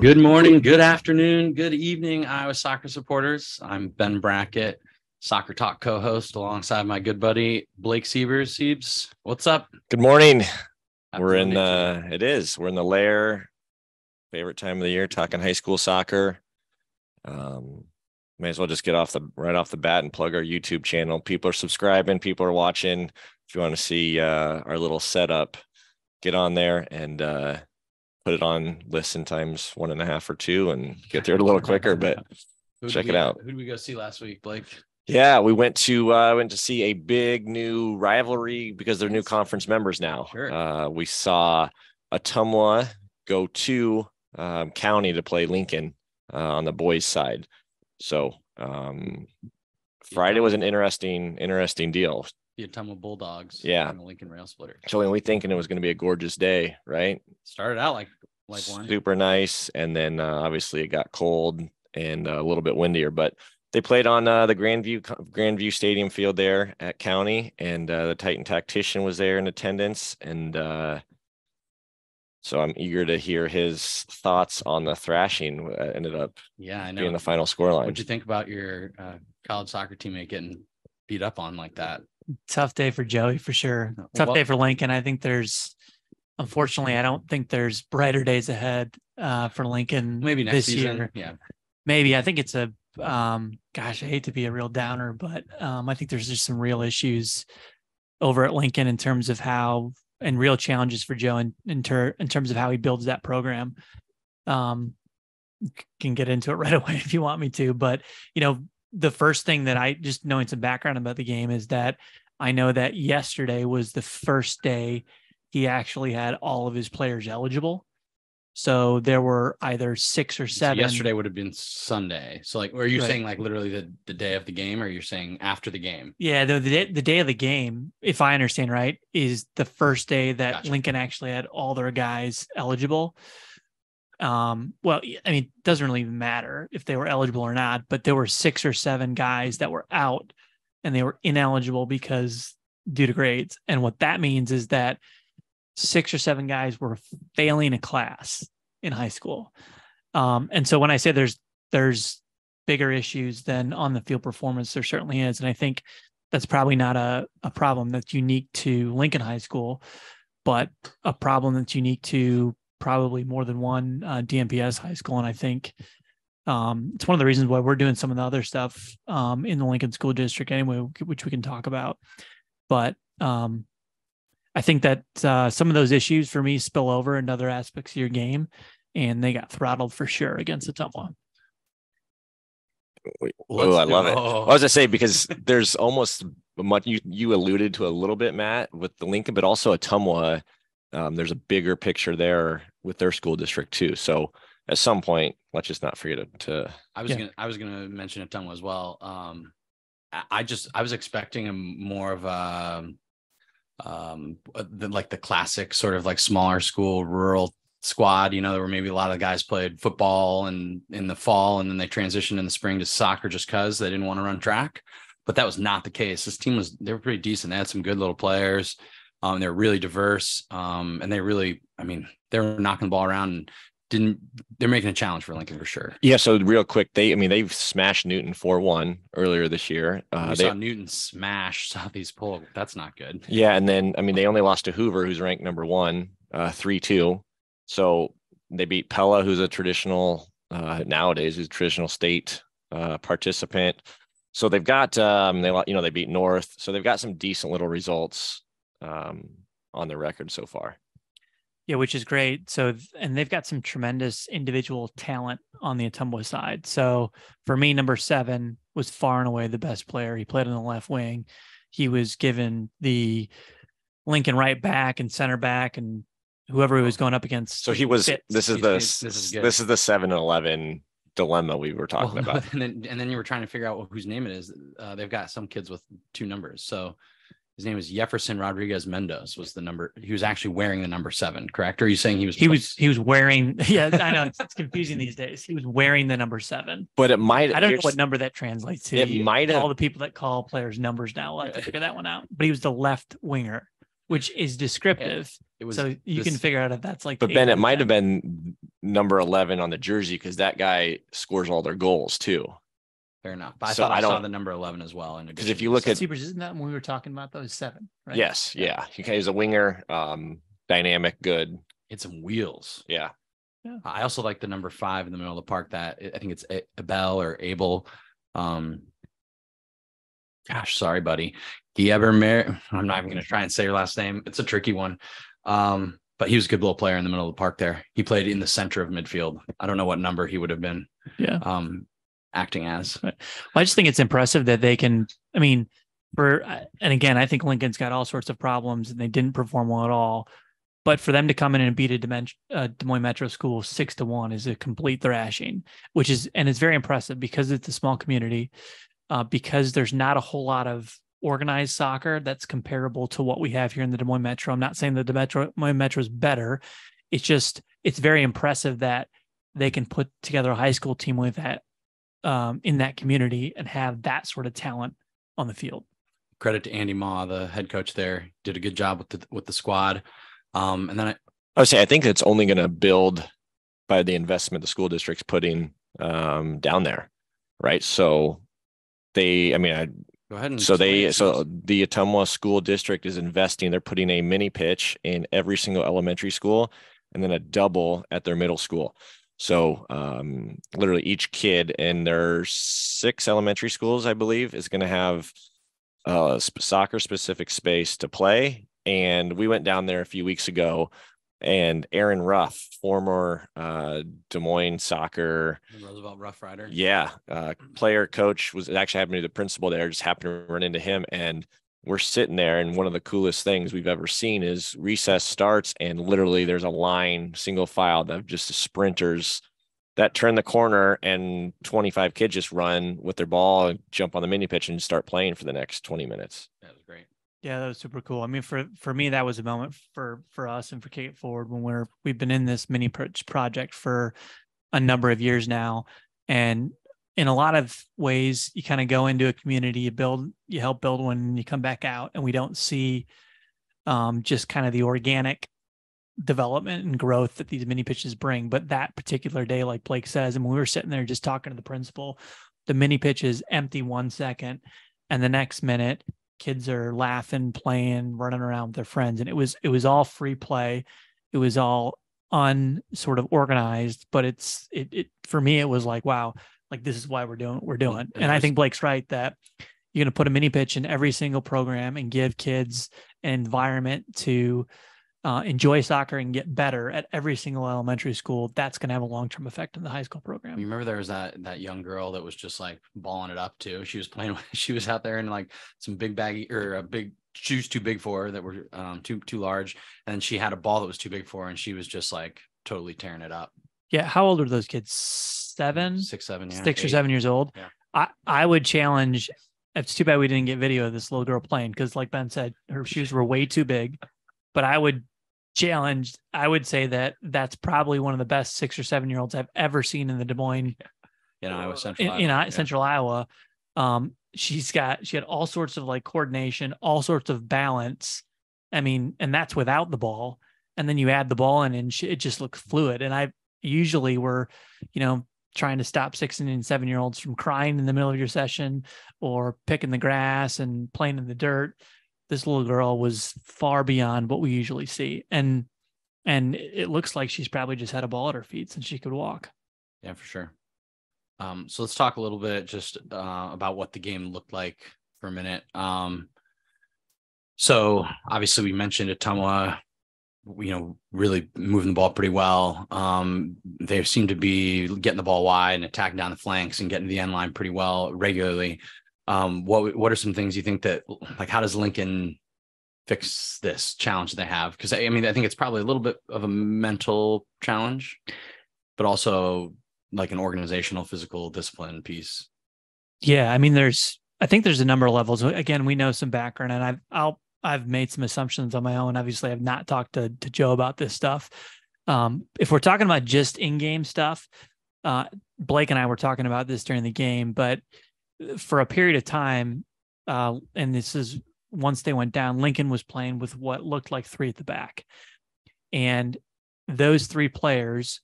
Good morning, good afternoon, good evening, Iowa soccer supporters. I'm Ben Brackett, Soccer Talk co-host alongside my good buddy Blake Siebers. Siebes, what's up? Good morning. Happy We're in Monday to you. we're in the lair, favorite time of the year, talking high school soccer. May as well just get right off the bat and plug our YouTube channel. People are subscribing, people are watching. If you want to see our little setup, get on there and put it on listen times 1.5 or 2 and get there a little quicker, but check it out. Who did we go see last week, Blake? Yeah, we went to see a big new rivalry because they're new conference members now. Sure. We saw Ottumwa go to County to play Lincoln on the boys' side. So Friday was an interesting deal. The Ottumwa Bulldogs. Yeah. And the Lincoln Rail Splitter. So we thinking it was going to be a gorgeous day, right? Started out like one. Super nice, and then obviously it got cold and a little bit windier, but they played on the Grandview Stadium field there at County, and the Titan Tactician was there in attendance. And so I'm eager to hear his thoughts on the thrashing. Ended up being the final scoreline. What'd you think about your college soccer teammate getting beat up on like that? Tough day for Joey, for sure. Tough day for Lincoln. Unfortunately, I don't think there's brighter days ahead for Lincoln. Maybe next season. Year. Yeah. Maybe. I think it's I hate to be a real downer, but I think there's just some real issues over at Lincoln in terms of how, and real challenges for Joe in terms of how he builds that program. Can get into it right away if you want me to, but the first thing that I, just knowing some background about the game, is that I know that yesterday was the first day he actually had all of his players eligible. So there were either 6 or 7. So yesterday would have been Sunday. So are you saying literally the day of the game, or you're saying after the game? Yeah, the day of the game, if I understand right, is the first day that Lincoln actually had all their guys eligible. Well, I mean, it doesn't really matter if they were eligible or not, but there were 6 or 7 guys that were out and they were ineligible because due to grades. And what that means is that 6 or 7 guys were failing a class in high school. And so when I say there's bigger issues than on the field performance, there certainly is. And I think that's probably not a problem that's unique to Lincoln High School, but a problem that's unique to probably more than one DMPS high school. And I think it's one of the reasons why we're doing some of the other stuff in the Lincoln School District anyway, which we can talk about. But I think that some of those issues for me spill over into other aspects of your game, and they got throttled for sure against Ottumwa. Oh, I love it. I was going to say, because there's almost much you alluded to a little bit, Matt, with the Lincoln, but also Ottumwa. There's a bigger picture there with their school district too. So at some point, let's just not forget to. I was gonna mention Ottumwa as well. I was expecting a more of the classic sort of smaller school rural squad. There were maybe a lot of guys played football and in the fall, and then they transitioned in the spring to soccer just because they didn't want to run track. But that was not the case. This team they were pretty decent. They had some good little players. They're really diverse, and they were knocking the ball around, and they're making a challenge for Lincoln for sure. Yeah. So real quick, they've smashed Newton 4-1 earlier this year. We saw Newton smash Southeast Polk. That's not good. Yeah, and then they only lost to Hoover, who's ranked number 1, 3-2. So they beat Pella, who's a traditional nowadays who's a traditional state participant. So they've got they beat North, so they've got some decent little results on their record so far. Yeah, which is great. So, and they've got some tremendous individual talent on the Ottumwa side. So for me, number 7 was far and away the best player. He played on the left wing. He was given the Lincoln right back and center back and whoever he was going up against. So he was, this is the 7-11 dilemma we were talking about. And then you were trying to figure out whose name it is. They've got some kids with 2 numbers. So his name is Jefferson Rodriguez Mendoz was the number. He was actually wearing the number 7, correct? Or are you saying he was wearing? Yeah, I know it's confusing these days. He was wearing the number 7, but it might. I don't know what number that translates to. It might have. All the people that call players numbers now will have to figure that one out. But he was the left winger, which is descriptive. So you can figure out if that's But Ben, it might have been number 11 on the jersey because that guy scores all their goals too. Fair enough. But I thought I saw the number 11 as well. Because if you look at Seabers, isn't that when we were talking about those 7, right? Yes. Yeah. He's a winger, dynamic, good. Hit some wheels. Yeah. I also like the number 5 in the middle of the park that I think it's Abel or Abel. Gosh, sorry, buddy. Gieber. I'm not even going to try and say your last name. It's a tricky one. But he was a good little player in the middle of the park there. He played in the center of midfield. I don't know what number he would have been. Yeah. Acting as. Well, I just think it's impressive that they can, I mean, and again, I think Lincoln's got all sorts of problems and they didn't perform well at all. But for them to come in and beat a Des Moines Metro school 6-1 is a complete thrashing, and it's very impressive because it's a small community, because there's not a whole lot of organized soccer that's comparable to what we have here in the Des Moines Metro. I'm not saying that the Des Moines Metro is better. It's very impressive that they can put together a high school team with that, in that community and have that sort of talent on the field. Credit to Andy Ma, the head coach there, did a good job with the squad. And then I would say I think it's only going to build by the investment the school district's putting down there, right? So go ahead and so the Ottumwa school district is investing. They're putting a mini pitch in every single elementary school and then a double at their middle school. So literally each kid in their 6 elementary schools, I believe, is going to have a soccer specific space to play. And we went down there a few weeks ago, and Aaron Ruff, former Des Moines soccer Roosevelt Rough Rider, player coach, was actually happened to be the principal there. Just happened to run into him, and we're sitting there, and one of the coolest things we've ever seen is recess starts, and literally there's a line, single file, of just the sprinters that turn the corner, and 25 kids just run with their ball and jump on the mini pitch and start playing for the next 20 minutes. That was great. Yeah, that was super cool. I mean, for me, that was a moment for us and for Kick It Forward when we've been in this mini project for a number of years now. And in a lot of ways, you kind of go into a community, you help build one, and you come back out, and we don't see just kind of the organic development and growth that these mini pitches bring. But that particular day, like Blake says, and when we were sitting there just talking to the principal, the mini pitch is empty 1 second, and the next minute, kids are laughing, playing, running around with their friends. And it was all free play. It was all sort of organized, but it for me, it was like, wow, like this is why we're doing. And I think Blake's right that you're going to put a mini pitch in every single program and give kids an environment to enjoy soccer and get better at every single elementary school. That's going to have a long-term effect on the high school program. You remember there was that young girl that was just like balling it up too. She was out there in like some big baggy or a big shoes too big for her that were too large. And she had a ball that was too big for her, and she was just like totally tearing it up. Yeah. How old are those kids? 6, 7, yeah. 6 or 7 years old. Yeah. I would challenge. It's too bad we didn't get video of this little girl playing, because like Ben said, her shoes were way too big, but I would say that that's probably one of the best 6 or 7 year olds I've ever seen in the Des Moines, Iowa Central Iowa. She had all sorts of like coordination, all sorts of balance. I mean, and that's without the ball. And then you add the ball in, and it just looks fluid. And I usually were, trying to stop 6 and 7 year olds from crying in the middle of your session or picking the grass and playing in the dirt. This little girl was far beyond what we usually see. And it looks like she's probably just had a ball at her feet since she could walk. Yeah, for sure. So let's talk a little bit just about what the game looked like for a minute. So obviously we mentioned Ottumwa, really moving the ball pretty well. They seem to be getting the ball wide and attacking down the flanks and getting to the end line pretty well regularly. What are some things you think that, like, how does Lincoln fix this challenge they have? Because I think it's probably a little bit of a mental challenge, but also like an organizational, physical discipline piece. Yeah, I mean, I think there's a number of levels. Again, we know some background, and I've made some assumptions on my own. Obviously, I've not talked to Joe about this stuff. If we're talking about just in-game stuff, Blake and I were talking about this during the game, but for a period of time, and this is once they went down, Lincoln was playing with what looked like 3 at the back. And those 3 players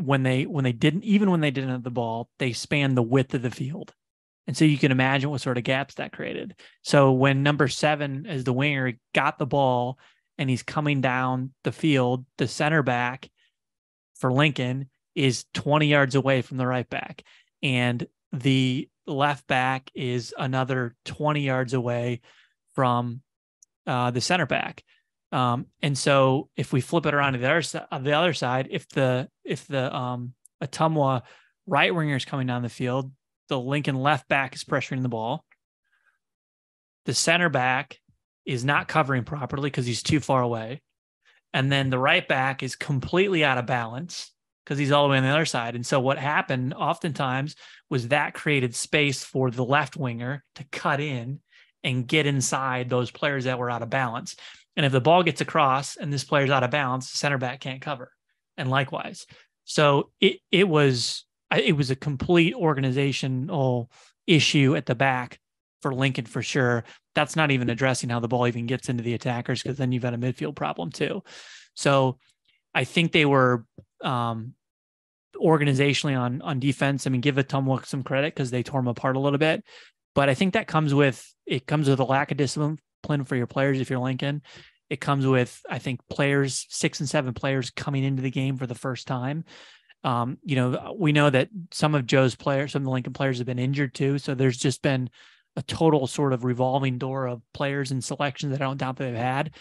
when they didn't have the ball, they spanned the width of the field. And so you can imagine what sort of gaps that created. So when number 7 as the winger got the ball and he's coming down the field, the center back for Lincoln is 20 yards away from the right back. And the left back is another 20 yards away from the center back. And so if we flip it around to the other side, if the Ottumwa right winger is coming down the field, the Lincoln left back is pressuring the ball. The center back is not covering properly because he's too far away. And then the right back is completely out of balance because he's all the way on the other side. And so what happened oftentimes was that created space for the left winger to cut in and get inside those players that were out of balance. And if the ball gets across and this player's out of balance, the center back can't cover. And likewise. So it was a complete organizational issue at the back for Lincoln for sure. That's not even addressing how the ball even gets into the attackers, because then you've got a midfield problem too. So I think they were organizationally on defense. I mean, give Ottumwa some credit because they tore them apart a little bit. But I think that comes with a lack of discipline for your players if you're Lincoln. It comes with, I think, 6 and 7 players coming into the game for the first time. We know that some of Joe's players, some of the Lincoln players have been injured too. So there's just been a total sort of revolving door of players and selections that I don't doubt that they've had.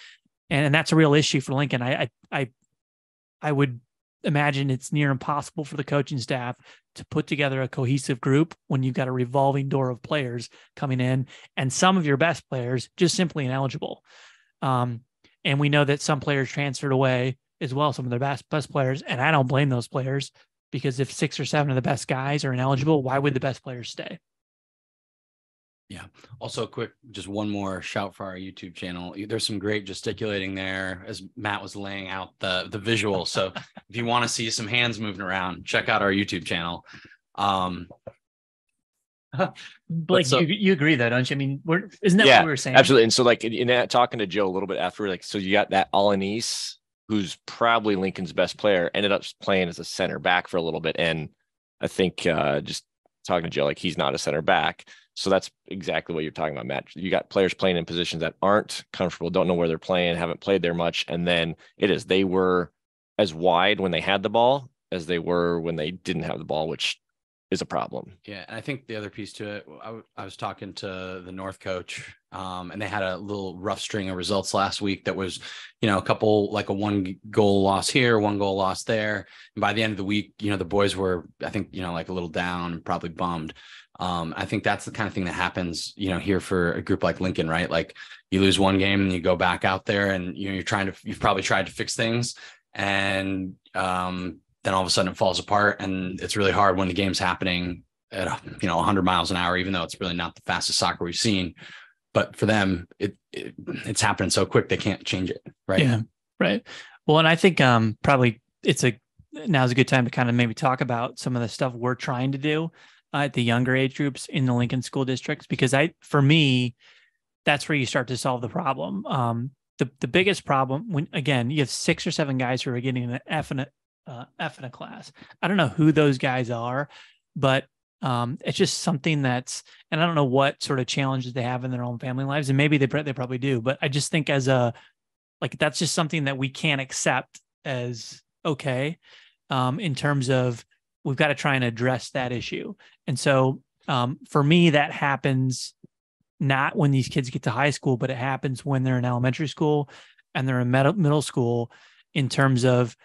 And that's a real issue for Lincoln. I would imagine it's near impossible for the coaching staff to put together a cohesive group when you've got a revolving door of players coming in and some of your best players just simply ineligible. And we know that some players transferred away as well, some of their best players. And I don't blame those players, because if 6 or 7 of the best guys are ineligible, why would the best players stay? Yeah. Also, just one more shout for our YouTube channel. There's some great gesticulating there as Matt was laying out the visual. So if you want to see some hands moving around, check out our YouTube channel. Blake, you agree though, don't you? I mean, isn't that what we were saying? Absolutely. And so, like, in that, talking to Joe a little bit after, like, so you got that Alanis, who's probably Lincoln's best player, ended up playing as a center back for a little bit. And I think just talking to Joe, like, he's not a center back. So that's exactly what you're talking about, Matt. You got players playing in positions that aren't comfortable, don't know where they're playing, haven't played there much. And then they were as wide when they had the ball as they were when they didn't have the ball, which is a problem. Yeah. And I think the other piece to it, I was talking to the North coach, and they had a little rough string of results last week that was, a couple, like a 1 goal loss here, 1 goal loss there. And by the end of the week, the boys were, I think, like a little down, probably bummed. I think that's the kind of thing that happens, here for a group like Lincoln, right? Like, you lose 1 game and you go back out there and, you've probably tried to fix things, and, then all of a sudden it falls apart, and it's really hard when the game's happening at 100 miles an hour, even though it's really not the fastest soccer we've seen. But for them, it's happening so quick they can't change it, right? Yeah, right. Well, and I think probably now's a good time to kind of maybe talk about some of the stuff we're trying to do at the younger age groups in the Lincoln school districts, because for me, that's where you start to solve the problem. The biggest problem when, again, you have 6 or 7 guys who are getting an F in a class. I don't know who those guys are, but it's just something and I don't know what sort of challenges they have in their own family lives, and maybe they probably do, but I just think that's just something that we can't accept as okay, in terms of we've got to try and address that issue. And so for me, that happens not when these kids get to high school, but it happens when they're in elementary school and they're in middle school, in terms of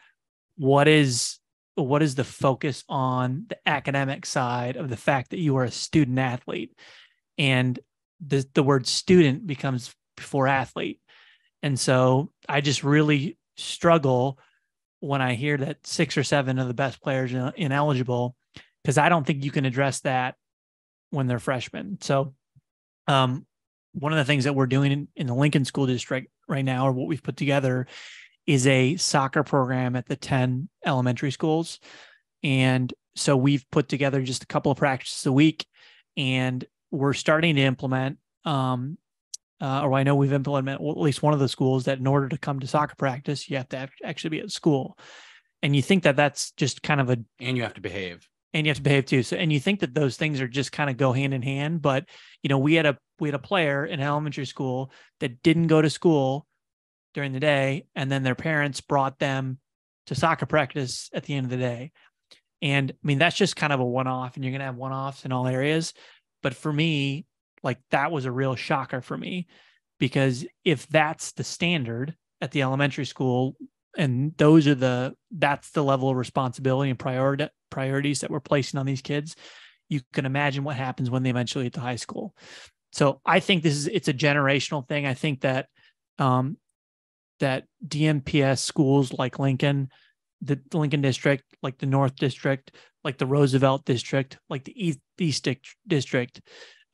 what is the focus on the academic side of the fact that you are a student athlete, and the word student becomes before athlete. And so I just really struggle when I hear that 6 or 7 of the best players are ineligible, because I don't think you can address that when they're freshmen. So one of the things that we're doing in the Lincoln School District right now, or what we've put together, is a soccer program at the 10 elementary schools. And so we've put together just a couple of practices a week, and we're starting to implement, or I know we've implemented at least one of the schools, that in order to come to soccer practice, you have to actually be at school. And you think that that's just kind of and you have to behave. And you have to behave too. So, and you think that those things are just kind of go hand in hand. But, we had a player in elementary school that didn't go to school during the day. And then their parents brought them to soccer practice at the end of the day. And I mean, that's just kind of a one-off, and you're going to have one-offs in all areas. But for me, like, that was a real shocker for me, because if that's the standard at the elementary school, and that's the level of responsibility and priorities that we're placing on these kids, you can imagine what happens when they eventually get to high school. So I think it's a generational thing. I think that, that DMPS schools like Lincoln, the Lincoln district, like the North district, like the Roosevelt district, like the East district.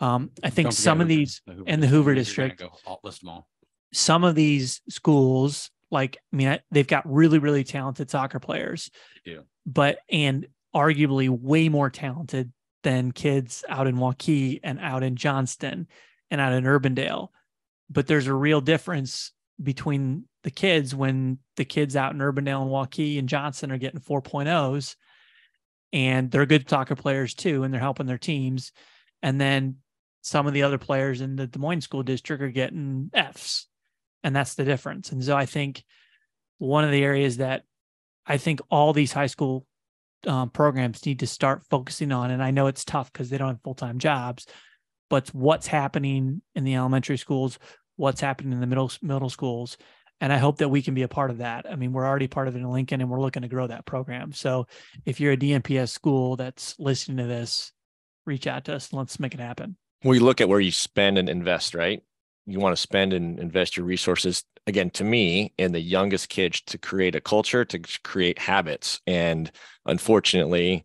I think some of these, and the Hoover district, I'll list them all. Some of these schools, they've got really, really talented soccer players, and arguably way more talented than kids out in Waukee and out in Johnston and out in Urbandale. But there's a real difference between the kids when the kids out in Urbandale and Waukee and Johnston are getting 4.0s, and they're good soccer players too, and they're helping their teams. And then some of the other players in the Des Moines school district are getting Fs. And that's the difference. And so I think one of the areas that I think all these high school programs need to start focusing on, and I know it's tough because they don't have full-time jobs, but what's happening in the elementary schools, what's happening in the middle schools. And I hope that we can be a part of that. I mean, we're already part of it in Lincoln, and we're looking to grow that program. So if you're a DMPS school that's listening to this, reach out to us and let's make it happen. We look at where you spend and invest, right? You want to spend and invest your resources, again, to me, in the youngest kids, to create a culture, to create habits. And unfortunately,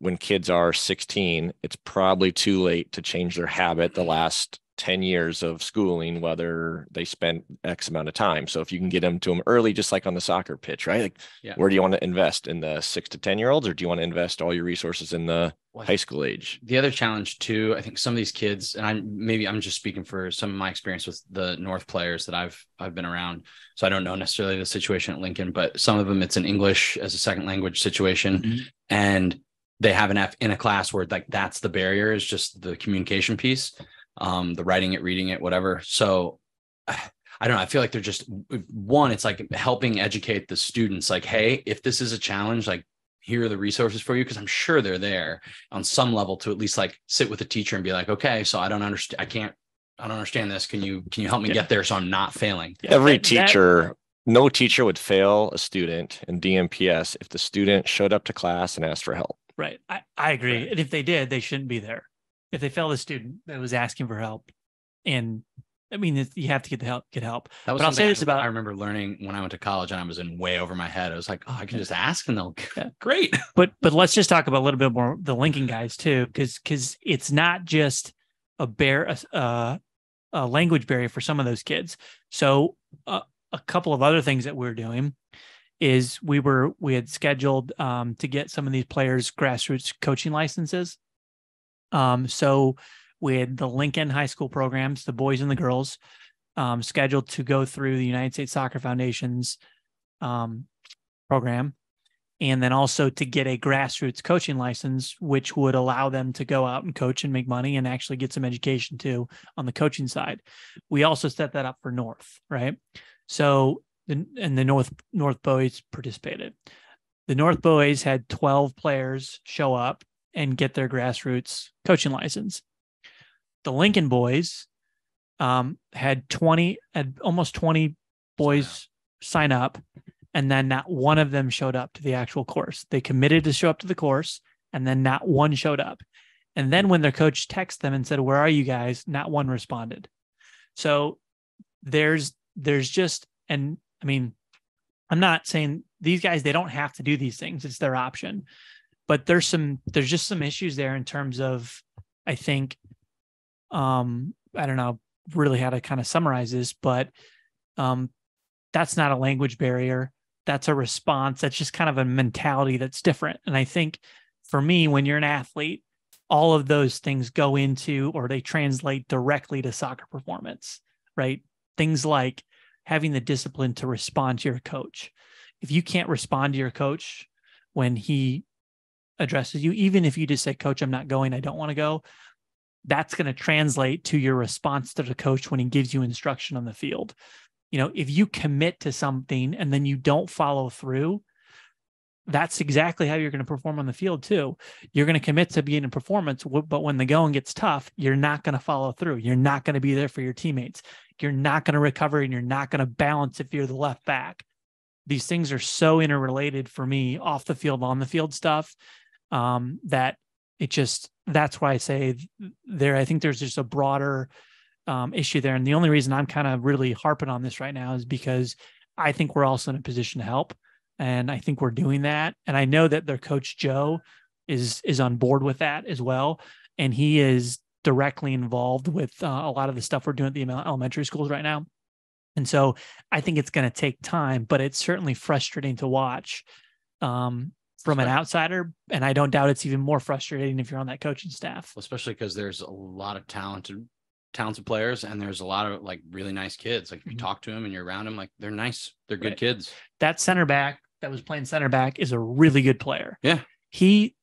when kids are 16, it's probably too late to change their habit the last 10 years of schooling, whether they spend X amount of time. So if you can get them to them early, just like on the soccer pitch, right? Where do you want to invest, in the 6 to 10 year olds, or do you want to invest all your resources in the high school age? The other challenge too, I think some of these kids, and I'm just speaking for some of my experience with the North players that I've been around. So I don't know necessarily the situation at Lincoln, but some of them, it's an English as a second language situation. And they have an F in a class where that's the barrier, is just the communication piece. The writing it, reading it, whatever. So I don't know. I feel like they're just, one, it's like helping educate the students, like, hey, if this is a challenge, like, here are the resources for you. Cause I'm sure they're there on some level to at least like sit with a teacher and be like, okay, so I don't understand. I don't understand this. Can you help me get there so I'm not failing? Every teacher, no teacher would fail a student in DMPS if the student showed up to class and asked for help. Right. I agree. Right. And if they did, they shouldn't be there. If they failed a student that was asking for help, and I mean, you have to get help. That was, but I'll say this about, I remember learning when I went to college and I was in way over my head. I was like, oh, I can just ask and they'll great. But let's just talk about a little bit more the Lincoln guys too, because it's not just a language barrier for some of those kids. So a couple of other things that we're doing is we had scheduled to get some of these players grassroots coaching licenses. So we had the Lincoln high school programs, the boys and the girls, scheduled to go through the United States Soccer Foundation's program, and then also to get a grassroots coaching license, which would allow them to go out and coach and make money and actually get some education too on the coaching side. We also set that up for North, right? So the North boys participated. The North boys had 12 players show up and get their grassroots coaching license. The Lincoln boys had almost 20 boys sign up, and then not one of them showed up to the actual course. They committed to show up to the course, and then not one showed up. And then when their coach texted them and said, "Where are you guys?" not one responded. So there's just, and I mean, I'm not saying these guys, they don't have to do these things. It's their option. But there's just some issues there in terms of, I think, I don't know really how to kind of summarize this, but that's not a language barrier. That's a response. That's just kind of a mentality that's different. And I think for me, when you're an athlete, all of those things go into, or they translate directly to soccer performance, right? Things like having the discipline to respond to your coach, if you can't respond to your coach when he addresses you, even if you just say, coach, I'm not going, I don't want to go, that's going to translate to your response to the coach when he gives you instruction on the field. If you commit to something and then you don't follow through, that's exactly how you're going to perform on the field too. You're going to commit to being in performance, but when the going gets tough, you're not going to follow through. You're not going to be there for your teammates. You're not going to recover, and you're not going to balance if you're the left back. These things are so interrelated for me, off the field, on the field stuff, that that's why I say I think there's just a broader issue there. And the only reason I'm kind of really harping on this right now is because I think we're also in a position to help. And I think we're doing that. And I know that their coach, Joe, is on board with that as well. And he is directly involved with a lot of the stuff we're doing at the elementary schools right now. And so I think it's going to take time, but it's certainly frustrating to watch from an outsider. And I don't doubt it's even more frustrating if you're on that coaching staff. Especially because there's a lot of talented players, and there's a lot of like really nice kids. Like if you talk to them and you're around them, like they're nice, they're good kids. That center back that was playing center back is a really good player. Yeah. Quite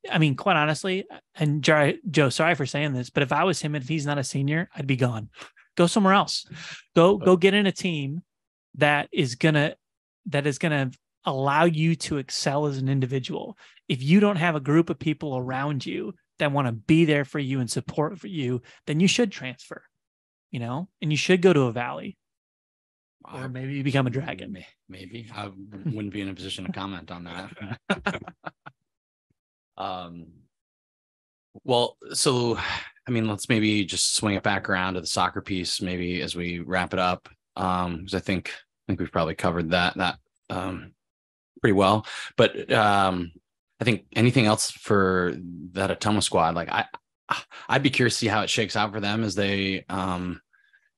honestly, and Joe, sorry for saying this, but if I was him and if he's not a senior, I'd be gone. Go somewhere else. Go get in a team that is gonna allow you to excel as an individual. If you don't have a group of people around you that want to be there for you and support for you, then you should transfer, and you should go to a valley. Or maybe you become a dragon. Maybe I wouldn't be in a position to comment on that. Well, so let's maybe just swing it back around to the soccer piece, maybe as we wrap it up. Because I think we've probably covered that pretty well. But I think anything else for that Ottumwa squad, like I'd be curious to see how it shakes out for them as they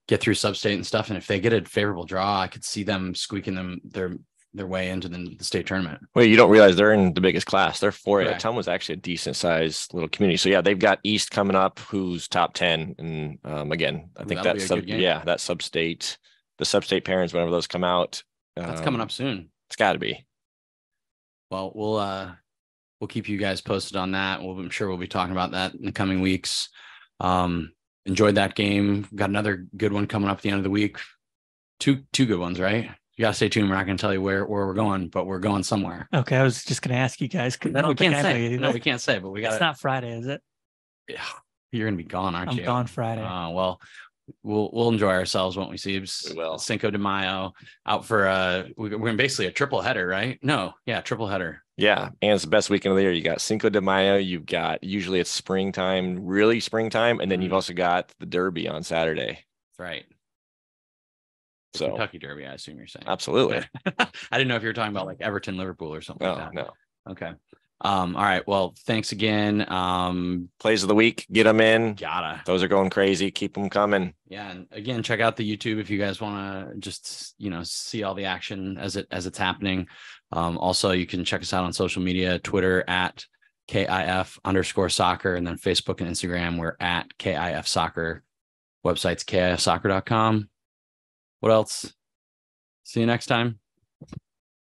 get through sub-state and stuff. And if they get a favorable draw, I could see them squeaking their way into the state tournament. Well, you don't realize they're in the biggest class. They're 4A. Ottumwa was actually a decent sized little community. So yeah, they've got East coming up, who's top 10. And again, I think that's that sub-state, the sub-state parents, whenever those come out. That's coming up soon. It's got to be. Well, we'll keep you guys posted on that. I'm sure we'll be talking about that in the coming weeks. Enjoyed that game. Got another good one coming up at the end of the week. Two good ones, right? You gotta stay tuned. We're not gonna tell you where we're going, but we're going somewhere. Okay, I was just gonna ask you guys. No, we can't say. No, we can't say. But we got. It's not Friday, is it? Yeah, you're gonna be gone, aren't you? I'm gone Friday. Well, we'll enjoy ourselves, won't we, Siebes? We will. Cinco de Mayo out for we're basically a triple header, right? No, yeah, triple header. Yeah, and it's the best weekend of the year. You got Cinco de Mayo. You've got usually it's springtime, really springtime, and then you've also got the Derby on Saturday. That's right. So Kentucky Derby, I assume you're saying. Absolutely. I didn't know if you were talking about like Everton, Liverpool, or something like that. No. Okay. All right. Well, thanks again. Plays of the week, get them in. Gotta. Those are going crazy. Keep them coming. Yeah, and again, check out the YouTube if you guys want to just see all the action as it's happening. Also, you can check us out on social media: Twitter at KIF_soccer, and then Facebook and Instagram we're at KIF Soccer. Website's KIFsoccer.com. What else? See you next time.